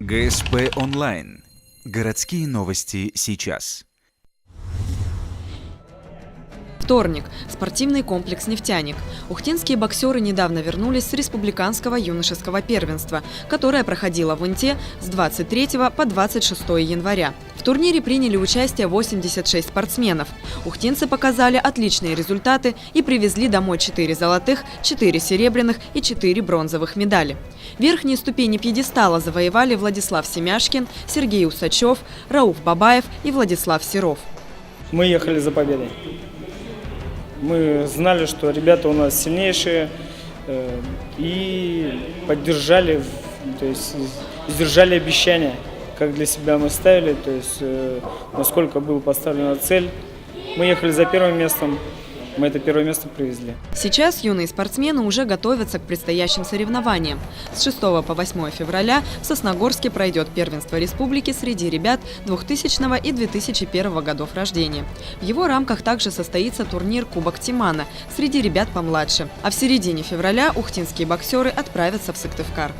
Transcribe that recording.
ГСП онлайн. Городские новости сейчас. Вторник. Спортивный комплекс «Нефтяник». Ухтинские боксеры недавно вернулись с республиканского юношеского первенства, которое проходило в Унте с 23 по 26 января. В турнире приняли участие 86 спортсменов. Ухтинцы показали отличные результаты и привезли домой 4 золотых, 4 серебряных и 4 бронзовых медали. Верхние ступени пьедестала завоевали Владислав Семяшкин, Сергей Усачев, Рауф Бабаев и Владислав Серов. Мы ехали за победой. Мы знали, что ребята у нас сильнейшие и поддержали, то есть сдержали обещания, как для себя мы ставили, то есть насколько была поставлена цель. Мы ехали за первым местом, мы это первое место привезли. Сейчас юные спортсмены уже готовятся к предстоящим соревнованиям. С 6 по 8 февраля в Сосногорске пройдет первенство республики среди ребят 2000 и 2001 годов рождения. В его рамках также состоится турнир Кубок Тимана среди ребят помладше. А в середине февраля ухтинские боксеры отправятся в Сыктывкар.